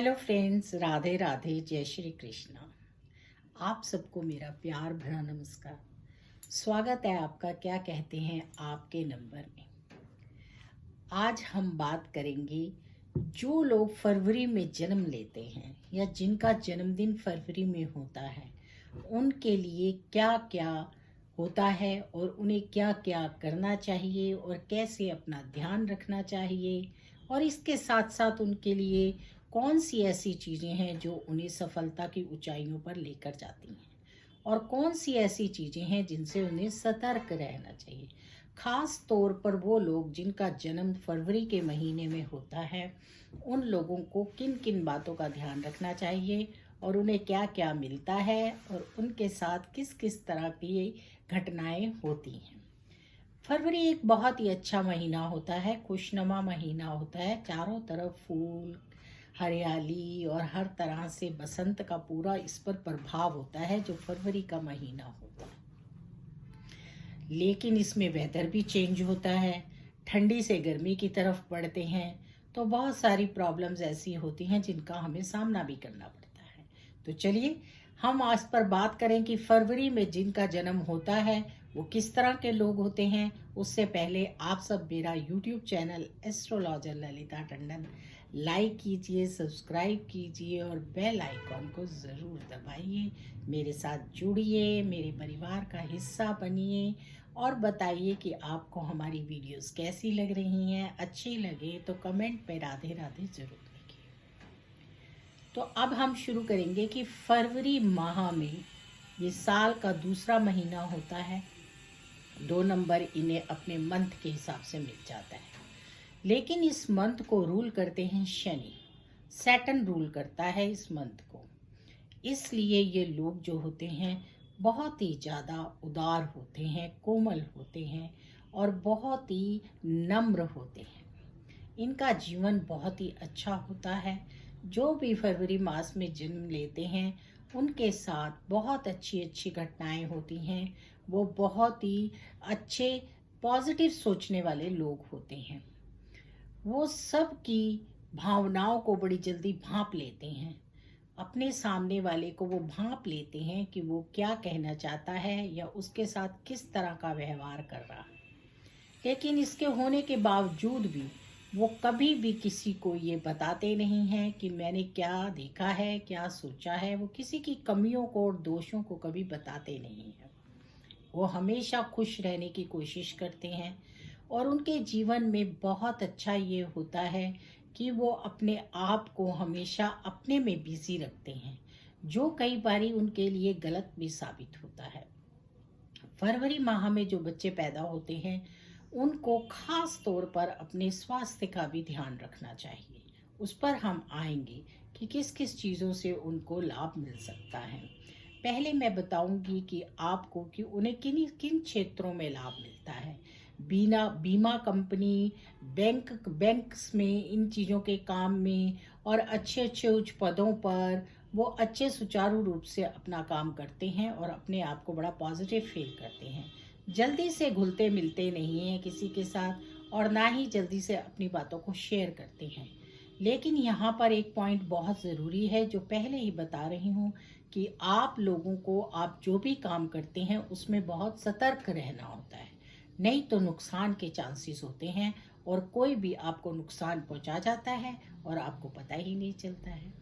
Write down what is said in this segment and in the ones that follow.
Hello friends, Radhe Radhe, जय श्री कृष्णा। आप सबको मेरा प्यार भरा नमस्कार। स्वागत है आपका क्या कहते हैं आपके नंबर में। आज हम बात करेंगे जो लोग फरवरी में जन्म लेते हैं या जिनका जन्मदिन फरवरी में होता है उनके लिए क्या क्या होता है और उन्हें क्या क्या करना चाहिए और कैसे अपना ध्यान रखना चाहिए, और इसके साथ साथ उनके लिए कौन सी ऐसी चीज़ें हैं जो उन्हें सफलता की ऊंचाइयों पर लेकर जाती हैं और कौन सी ऐसी चीज़ें हैं जिनसे उन्हें सतर्क रहना चाहिए। खास तौर पर वो लोग जिनका जन्म फरवरी के महीने में होता है, उन लोगों को किन किन बातों का ध्यान रखना चाहिए और उन्हें क्या क्या मिलता है और उनके साथ किस किस तरह की घटनाएं होती हैं। फरवरी एक बहुत ही अच्छा महीना होता है, खुशनुमा महीना होता है। चारों तरफ फूल, हरियाली और हर तरह से बसंत का पूरा इस पर प्रभाव होता है जो फरवरी का महीना होता है। लेकिन इसमें वेदर भी चेंज होता है, ठंडी से गर्मी की तरफ बढ़ते हैं, तो बहुत सारी प्रॉब्लम्स ऐसी होती हैं जिनका हमें सामना भी करना पड़ता है। तो चलिए हम आज पर बात करें कि फरवरी में जिनका जन्म होता है वो किस तरह के लोग होते हैं। उससे पहले आप सब मेरा YouTube channel astrologer Lalita Tandon like कीजिए, सब्सक्राइब कीजिए और बेल आइकॉन को ज़रूर दबाइए। मेरे साथ जुड़िए, मेरे परिवार का हिस्सा बनिए और बताइए कि आपको हमारी वीडियोस कैसी लग रही हैं। अच्छी लगे तो कमेंट में राधे राधे ज़रूर लिखिए। तो अब हम शुरू करेंगे कि फरवरी माह में ये साल का दूसरा महीना होता है। 2 नंबर इन्हें अपने मंथ के हिसाब से मिल जाता है, लेकिन इस मंथ को रूल करते हैं शनि। सैटर्न रूल करता है इस मंथ को। इसलिए ये लोग जो होते हैं बहुत ही ज़्यादा उदार होते हैं, कोमल होते हैं और बहुत ही नम्र होते हैं। इनका जीवन बहुत ही अच्छा होता है। जो भी फरवरी मास में जन्म लेते हैं उनके साथ बहुत अच्छी अच्छी घटनाएं होती हैं। वो बहुत ही अच्छे पॉजिटिव सोचने वाले लोग होते हैं। वो सब की भावनाओं को बड़ी जल्दी भांप लेते हैं। अपने सामने वाले को वो भांप लेते हैं कि वो क्या कहना चाहता है या उसके साथ किस तरह का व्यवहार कर रहा है। लेकिन इसके होने के बावजूद भी वो कभी भी किसी को ये बताते नहीं हैं कि मैंने क्या देखा है, क्या सोचा है। वो किसी की कमियों को और दोषों को कभी बताते नहीं हैं। वो हमेशा खुश रहने की कोशिश करते हैं और उनके जीवन में बहुत अच्छा ये होता है कि वो अपने आप को हमेशा अपने में बिजी रखते हैं, जो कई बारी उनके लिए गलत भी साबित होता है। फरवरी माह में जो बच्चे पैदा होते हैं उनको खास तौर पर अपने स्वास्थ्य का भी ध्यान रखना चाहिए। उस पर हम आएंगे कि किस किस चीज़ों से उनको लाभ मिल सकता है। पहले मैं बताऊंगी कि आपको कि उन्हें किन किन क्षेत्रों में लाभ मिलता है। बीमा कंपनी, बैंक्स में, इन चीज़ों के काम में और अच्छे अच्छे उच्च पदों पर वो अच्छे सुचारू रूप से अपना काम करते हैं और अपने आप को बड़ा पॉजिटिव फील करते हैं। जल्दी से घुलते मिलते नहीं हैं किसी के साथ और ना ही जल्दी से अपनी बातों को शेयर करते हैं। लेकिन यहाँ पर एक पॉइंट बहुत ज़रूरी है जो पहले ही बता रही हूँ कि आप लोगों को, आप जो भी काम करते हैं उसमें बहुत सतर्क रहना होता है, नहीं तो नुकसान के चांसेस होते हैं और कोई भी आपको नुकसान पहुँचा जाता है और आपको पता ही नहीं चलता है।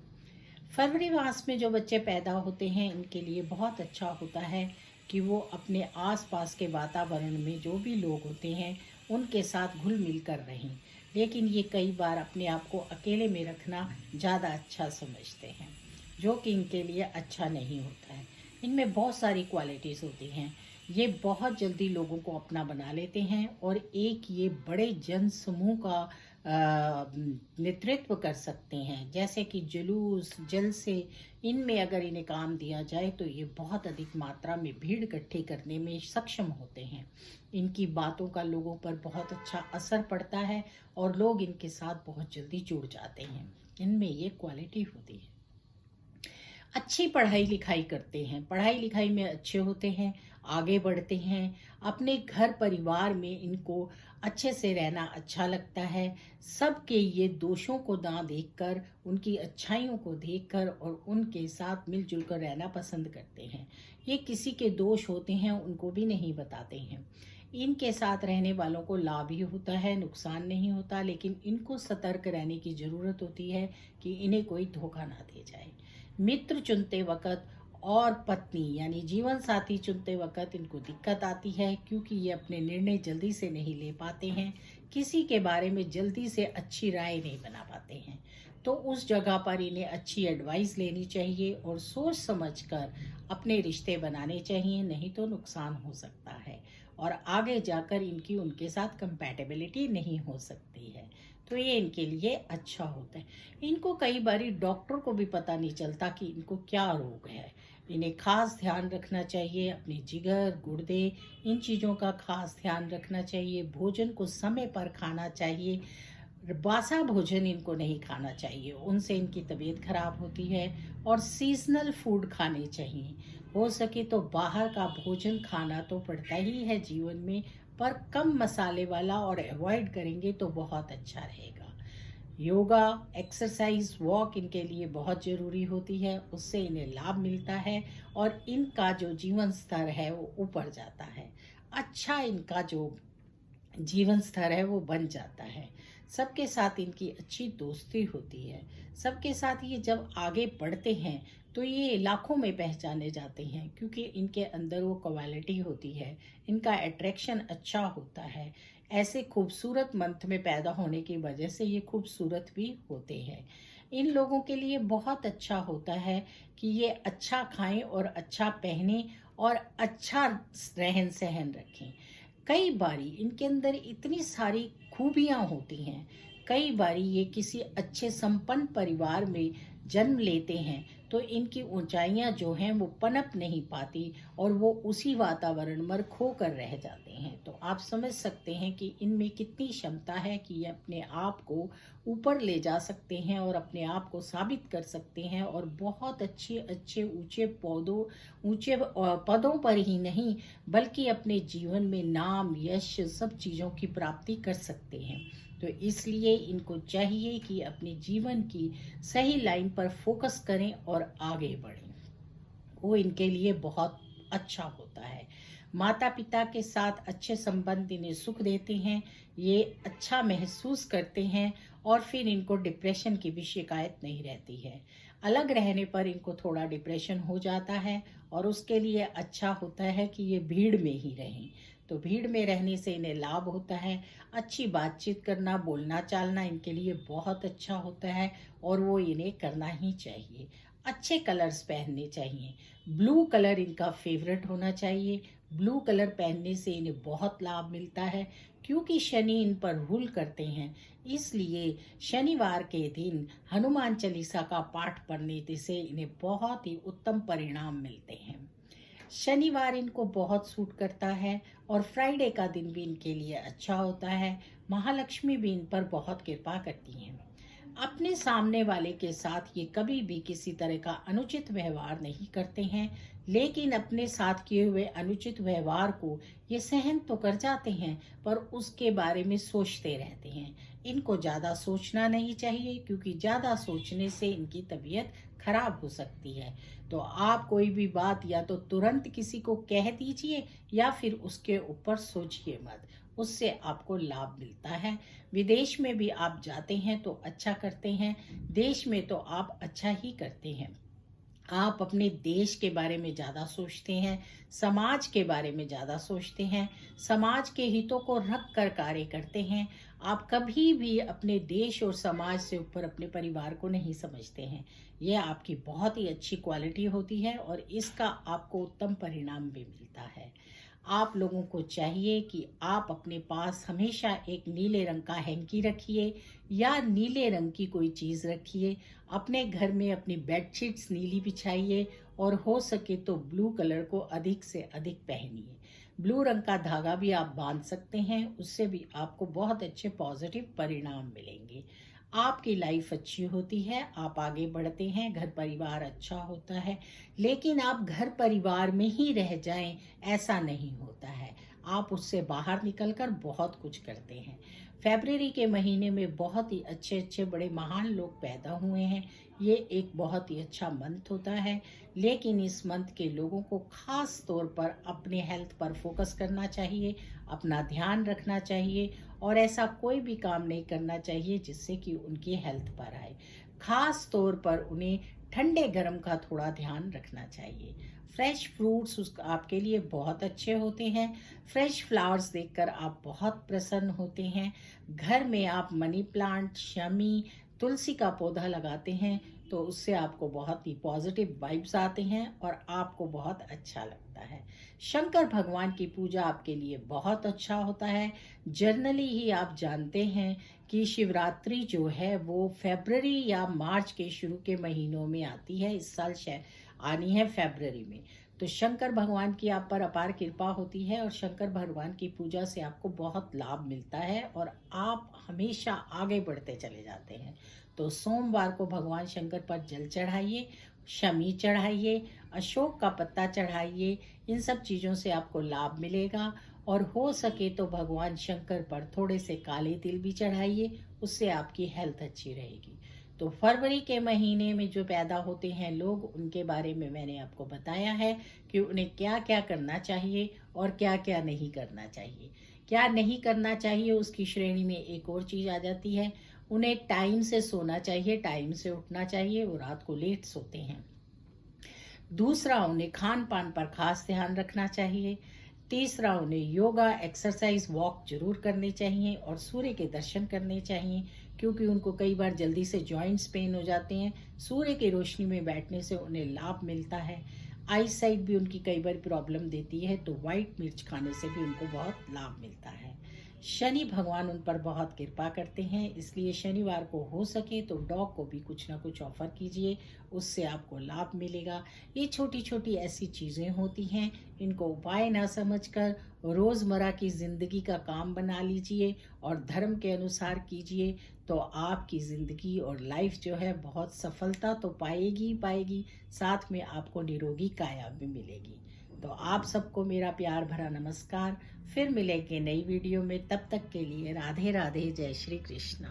फरवरी मास में जो बच्चे पैदा होते हैं इनके लिए बहुत अच्छा होता है कि वो अपने आसपास के वातावरण में जो भी लोग होते हैं उनके साथ घुल मिल कर रहें। लेकिन ये कई बार अपने आप को अकेले में रखना ज़्यादा अच्छा समझते हैं, जो कि इनके लिए अच्छा नहीं होता है। इनमें बहुत सारी क्वालिटीज़ होती हैं। ये बहुत जल्दी लोगों को अपना बना लेते हैं और एक ये बड़े जन समूह का नेतृत्व कर सकते हैं। जैसे कि जुलूस, जलसे, इनमें अगर इन्हें काम दिया जाए तो ये बहुत अधिक मात्रा में भीड़ इकट्ठी करने में सक्षम होते हैं। इनकी बातों का लोगों पर बहुत अच्छा असर पड़ता है और लोग इनके साथ बहुत जल्दी जुड़ जाते हैं। इनमें ये क्वालिटी होती है। अच्छी पढ़ाई लिखाई करते हैं, पढ़ाई लिखाई में अच्छे होते हैं, आगे बढ़ते हैं। अपने घर परिवार में इनको अच्छे से रहना अच्छा लगता है। सबके ये दोषों को ना देखकर, उनकी अच्छाइयों को देखकर और उनके साथ मिलजुल कर रहना पसंद करते हैं। ये किसी के दोष होते हैं उनको भी नहीं बताते हैं। इनके साथ रहने वालों को लाभ ही होता है, नुकसान नहीं होता, लेकिन इनको सतर्क रहने की ज़रूरत होती है कि इन्हें कोई धोखा ना दे जाए। मित्र चुनते वक़्त और पत्नी यानी जीवन साथी चुनते वक़्त इनको दिक्कत आती है, क्योंकि ये अपने निर्णय जल्दी से नहीं ले पाते हैं, किसी के बारे में जल्दी से अच्छी राय नहीं बना पाते हैं। तो उस जगह पर इन्हें अच्छी एडवाइस लेनी चाहिए और सोच समझकर अपने रिश्ते बनाने चाहिए, नहीं तो नुकसान हो सकता है और आगे जाकर इनकी उनके साथ कंपैटिबिलिटी नहीं हो सकती है। तो ये इनके लिए अच्छा होता है। इनको कई बारी डॉक्टर को भी पता नहीं चलता कि इनको क्या रोग है। इन्हें खास ध्यान रखना चाहिए, अपने जिगर, गुर्दे, इन चीज़ों का खास ध्यान रखना चाहिए। भोजन को समय पर खाना चाहिए। बासा भोजन इनको नहीं खाना चाहिए, उनसे इनकी तबीयत खराब होती है। और सीजनल फूड खाने चाहिए। हो सके तो बाहर का भोजन खाना तो पड़ता ही है जीवन में, पर कम मसाले वाला और अवॉइड करेंगे तो बहुत अच्छा रहेगा। योगा, एक्सरसाइज, वॉक इनके लिए बहुत ज़रूरी होती है, उससे इन्हें लाभ मिलता है और इनका जो जीवन स्तर है वो ऊपर जाता है। अच्छा इनका जो जीवन स्तर है वो बन जाता है। सबके साथ इनकी अच्छी दोस्ती होती है। सबके साथ ये जब आगे बढ़ते हैं तो ये लाखों में पहचाने जाते हैं, क्योंकि इनके अंदर वो क्वालिटी होती है, इनका अट्रैक्शन अच्छा होता है। ऐसे खूबसूरत मंथ में पैदा होने की वजह से ये खूबसूरत भी होते हैं। इन लोगों के लिए बहुत अच्छा होता है कि ये अच्छा खाएं और अच्छा पहने और अच्छा रहन सहन रखें। कई बारी इनके अंदर इतनी सारी खूबियाँ होती हैं। कई बारी ये किसी अच्छे संपन्न परिवार में जन्म लेते हैं, तो इनकी ऊंचाइयाँ जो हैं वो पनप नहीं पाती और वो उसी वातावरण में खो कर रह जाते हैं। तो आप समझ सकते हैं कि इनमें कितनी क्षमता है कि ये अपने आप को ऊपर ले जा सकते हैं और अपने आप को साबित कर सकते हैं और बहुत अच्छे अच्छे ऊंचे पदों पर ही नहीं, बल्कि अपने जीवन में नाम, यश, सब चीज़ों की प्राप्ति कर सकते हैं। तो इसलिए इनको चाहिए कि अपने जीवन की सही लाइन पर फोकस करें और आगे बढ़ें। वो इनके लिए बहुत अच्छा होता है। माता पिता के साथ अच्छे संबंध इन्हें सुख देते हैं, ये अच्छा महसूस करते हैं और फिर इनको डिप्रेशन की भी शिकायत नहीं रहती है। अलग रहने पर इनको थोड़ा डिप्रेशन हो जाता है और उसके लिए अच्छा होता है कि ये भीड़ में ही रहें। तो भीड़ में रहने से इन्हें लाभ होता है। अच्छी बातचीत करना, बोलना चालना इनके लिए बहुत अच्छा होता है और वो इन्हें करना ही चाहिए। अच्छे कलर्स पहनने चाहिए। ब्लू कलर इनका फेवरेट होना चाहिए। ब्लू कलर पहनने से इन्हें बहुत लाभ मिलता है, क्योंकि शनि इन पर रूल करते हैं। इसलिए शनिवार के दिन हनुमान चालीसा का पाठ पढ़ने से इन्हें बहुत ही उत्तम परिणाम मिलते हैं। शनिवार इनको बहुत सूट करता है और फ्राइडे का दिन भी इनके लिए अच्छा होता है। महालक्ष्मी भी इन पर बहुत कृपा करती हैं। अपने सामने वाले के साथ ये कभी भी किसी तरह का अनुचित व्यवहार नहीं करते हैं, लेकिन अपने साथ किए हुए अनुचित व्यवहार को ये सहन तो कर जाते हैं, पर उसके बारे में सोचते रहते हैं। इनको ज़्यादा सोचना नहीं चाहिए, क्योंकि ज़्यादा सोचने से इनकी तबीयत खराब हो सकती है। तो आप कोई भी बात या तो तुरंत किसी को कह दीजिए या फिर उसके ऊपर सोचिए मत, उससे आपको लाभ मिलता है। विदेश में भी आप जाते हैं तो अच्छा करते हैं, देश में तो आप अच्छा ही करते हैं। आप अपने देश के बारे में ज़्यादा सोचते हैं, समाज के बारे में ज़्यादा सोचते हैं, समाज के हितों को रख कर कार्य करते हैं। आप कभी भी अपने देश और समाज से ऊपर अपने परिवार को नहीं समझते हैं। यह आपकी बहुत ही अच्छी क्वालिटी होती है और इसका आपको उत्तम परिणाम भी मिलता है। आप लोगों को चाहिए कि आप अपने पास हमेशा एक नीले रंग का हैंकी रखिए या नीले रंग की कोई चीज़ रखिए। अपने घर में अपनी बेडशीट्स नीली बिछाइए और हो सके तो ब्लू कलर को अधिक से अधिक पहनिए। ब्लू रंग का धागा भी आप बांध सकते हैं, उससे भी आपको बहुत अच्छे पॉजिटिव परिणाम मिलेंगे। आपकी लाइफ अच्छी होती है, आप आगे बढ़ते हैं, घर परिवार अच्छा होता है। लेकिन आप घर परिवार में ही रह जाएं, ऐसा नहीं होता है। आप उससे बाहर निकलकर बहुत कुछ करते हैं। फ़रवरी के महीने में बहुत ही अच्छे-अच्छे बड़े महान लोग पैदा हुए हैं। ये एक बहुत ही अच्छा मंथ होता है, लेकिन इस मंथ के लोगों को ख़ास तौर पर अपने हेल्थ पर फ़ोकस करना चाहिए, अपना ध्यान रखना चाहिए और ऐसा कोई भी काम नहीं करना चाहिए जिससे कि उनकी हेल्थ पर आए। ख़ास तौर पर उन्हें ठंडे गर्म का थोड़ा ध्यान रखना चाहिए। फ्रेश फ्रूट्स आपके लिए बहुत अच्छे होते हैं। फ्रेश फ्लावर्स देखकर आप बहुत प्रसन्न होते हैं। घर में आप मनी प्लांट, शमी, तुलसी का पौधा लगाते हैं तो उससे आपको बहुत ही पॉजिटिव वाइब्स आते हैं और आपको बहुत अच्छा लगता है। शंकर भगवान की पूजा आपके लिए बहुत अच्छा होता है। जनरली ही आप जानते हैं कि शिवरात्रि जो है वो फरवरी या मार्च के शुरू के महीनों में आती है। इस साल आनी है फरवरी में। तो शंकर भगवान की आप पर अपार कृपा होती है और शंकर भगवान की पूजा से आपको बहुत लाभ मिलता है और आप हमेशा आगे बढ़ते चले जाते हैं। तो सोमवार को भगवान शंकर पर जल चढ़ाइए, शमी चढ़ाइए, अशोक का पत्ता चढ़ाइए। इन सब चीज़ों से आपको लाभ मिलेगा और हो सके तो भगवान शंकर पर थोड़े से काले तिल भी चढ़ाइए, उससे आपकी हेल्थ अच्छी रहेगी। तो फरवरी के महीने में जो पैदा होते हैं लोग, उनके बारे में मैंने आपको बताया है कि उन्हें क्या क्या करना चाहिए और क्या क्या नहीं करना चाहिए। क्या नहीं करना चाहिए उसकी श्रेणी में एक और चीज़ आ जाती है। उन्हें टाइम से सोना चाहिए, टाइम से उठना चाहिए, वो रात को लेट सोते हैं। दूसरा, उन्हें खान पान पर खास ध्यान रखना चाहिए। तीसरा, उन्हें योगा, एक्सरसाइज, वॉक जरूर करने चाहिए और सूर्य के दर्शन करने चाहिए, क्योंकि उनको कई बार जल्दी से जॉइंट्स पेन हो जाते हैं। सूर्य की रोशनी में बैठने से उन्हें लाभ मिलता है। आई साइट भी उनकी कई बार प्रॉब्लम देती है, तो वाइट मिर्च खाने से भी उनको बहुत लाभ मिलता है। शनि भगवान उन पर बहुत कृपा करते हैं, इसलिए शनिवार को हो सके तो डॉग को भी कुछ ना कुछ ऑफर कीजिए, उससे आपको लाभ मिलेगा। ये छोटी छोटी ऐसी चीज़ें होती हैं, इनको उपाय ना समझकर रोज़मर्रा की ज़िंदगी का काम बना लीजिए और धर्म के अनुसार कीजिए, तो आपकी ज़िंदगी और लाइफ जो है बहुत सफलता तो पाएगी ही पाएगी, साथ में आपको निरोगी काया भी मिलेगी। तो आप सबको मेरा प्यार भरा नमस्कार। फिर मिलेंगे नई वीडियो में, तब तक के लिए राधे राधे, जय श्री कृष्ण।